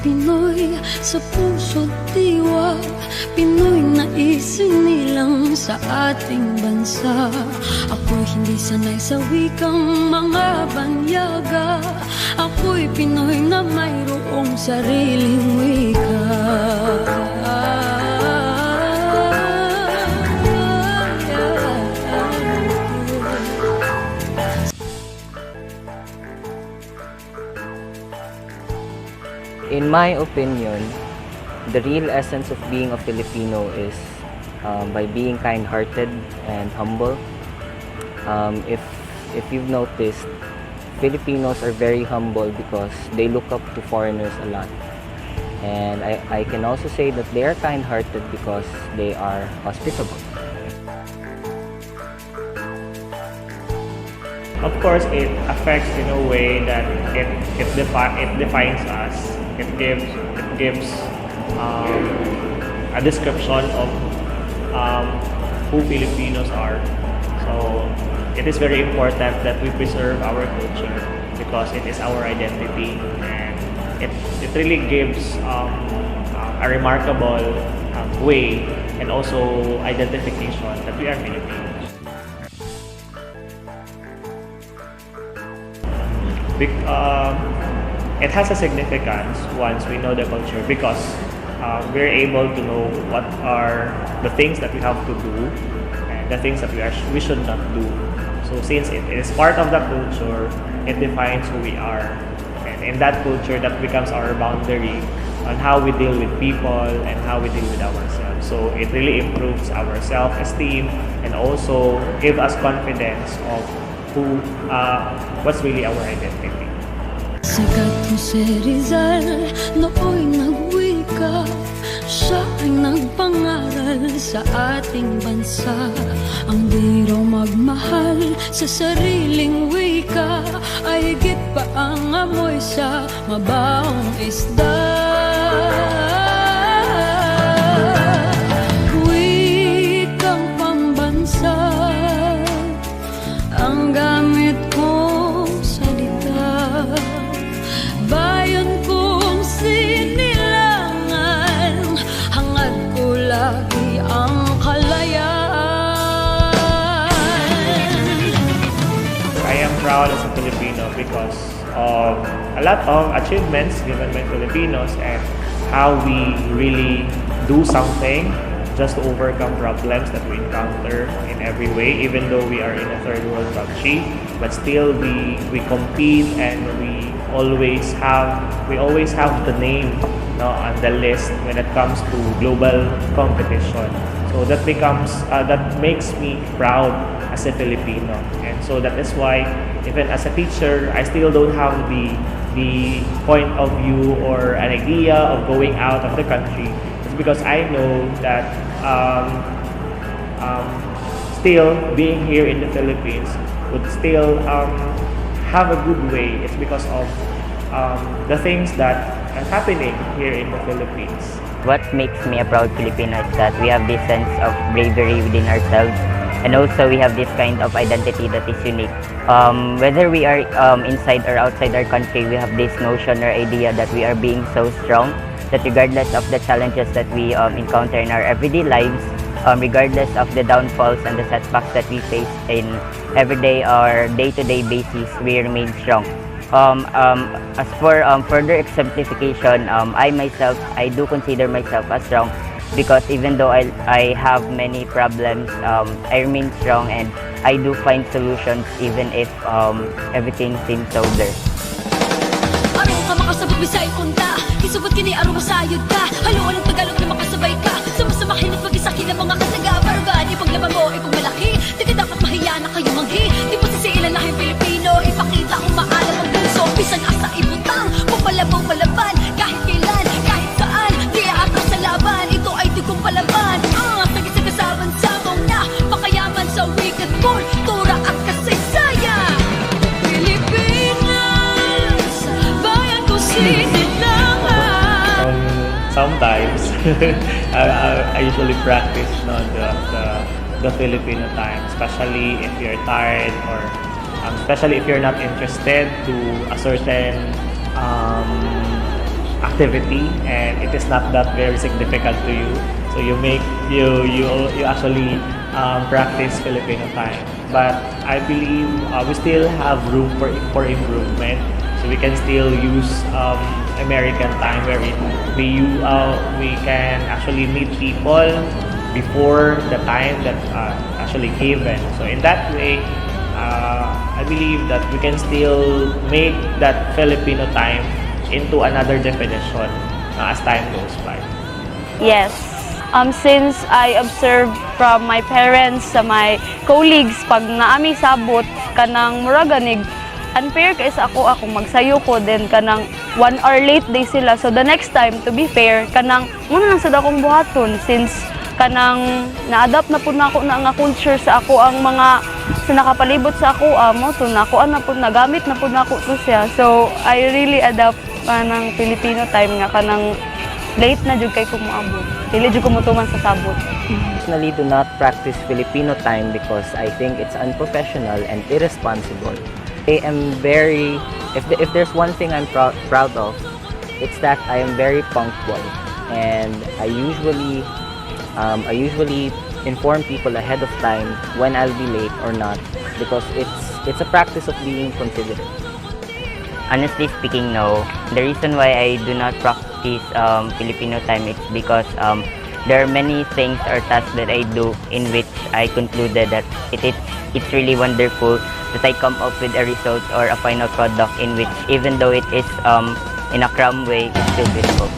Pinoy, sa puso't diwa. Pinoy na isinilang sa ating bansa. Ako'y hindi sanay sa wikang mga banyaga. Ako'y Pinoy na mayroong sariling wika. In my opinion, the real essence of being a Filipino is by being kind-hearted and humble. If you've noticed, Filipinos are very humble because they look up to foreigners a lot. And I can also say that they are kind-hearted because they are hospitable. Of course, it affects in a way that it defines us. It gives a description of who Filipinos are. So it is very important that we preserve our culture because it is our identity, and it really gives a remarkable way and also identification that we are Filipinos. It has a significance once we know the culture because we're able to know what are the things that we have to do and the things that we should not do. So since it is part of the culture, it defines who we are. And in that culture, that becomes our boundary on how we deal with people and how we deal with ourselves. So it really improves our self-esteem and also gives us confidence of what's really our identity. Sagat Jose Rizal, nooy nagwika. Siya ay nagpangaral sa ating bansa. Ang di raw magmahal sa sariling wika ay higit pa ang amoy sa mabawang isda. Wikang pambansa ang gamit kong salita. Bayan kong sinilangan, hangad ko lagi ang kalayaan. I am proud as a Filipino because of a lot of achievements given by Filipinos and how we really do something just to overcome problems that we encounter in every way, even though we are in a third world country, but still we compete and we always have the name on the list when it comes to global competition. So that makes me proud as a Filipino, and so that is why even as a teacher, I still don't have the point of view or an idea of going out of the country. It's because I know that still being here in the Philippines would still have a good way. It's because of the things that are happening here in the Philippines. What makes me a proud Filipino is that we have this sense of bravery within ourselves, and also we have this kind of identity that is unique. Whether we are inside or outside our country, we have this notion or idea that we are being so strong that regardless of the challenges that we encounter in our everyday lives, regardless of the downfalls and the setbacks that we face in everyday or day-to-day basis, we remain strong. As for further exemplification, I do consider myself as strong because even though I have many problems, I remain strong and I do find solutions even if everything seems so blurred. Araw ka makasabot bisay unta, isubot kini araw masayod ka. Haluan ang Tagalog na makasabay ka. Sama-samahin at mag-isaki ng mga kasaga. Barugaan, ipaglaban mo, ipagmalaki. Di ka dapat mahiya na kayo manghi. Di po sisiilan na kayong Pilipino. Ipakita kung maalam ang puso. Bisan asa ibutang, pupalabaw palaban. Kahit kailan, kahit saan, di aatras sa laban. Ito ay digong palaban. Sagit sa kasaban sa na makayaman sa wicked kultura at kasaysayan. Pilipinas, bayan ko sinilangan. Sometimes I usually practice the Filipino time, especially if you're tired or especially if you're not interested to a certain activity, and it is not that very significant to you. So you actually practice Filipino time. But I believe we still have room for improvement. So we can still use American time, where we can actually meet people before the time that actually given. So in that way, I believe that we can still make that Filipino time into another definition as time goes by. Yes. Since I observed from my parents sa my colleagues, pag naami sabot kanang muraganig unfair kay sa ako magsayo ko, then kanang 1 hour late day sila. So the next time, to be fair, kanang muna lang sa akong buhaton, since kanang na-adapt na po na ako na nga culture sa ako ang mga sa nakapalibot sa ako mo to na ako na po nagamit na po na ako to siya. So I really adapt kanang Filipino time nga kanang late na jud kay ko moabot. Dili jud ko motuman sa sabot. Personally, do not practice Filipino time because I think it's unprofessional and irresponsible. I am very, if there's one thing I'm proud of, it's that I am very punctual, and I usually inform people ahead of time when I'll be late or not, because it's a practice of being considerate. Honestly speaking, no. The reason why I do not practice Filipino time is because there are many things or tasks that I do in which I concluded that it's really wonderful that I come up with a result or a final product in which, even though it is in a cram way, it's still beautiful.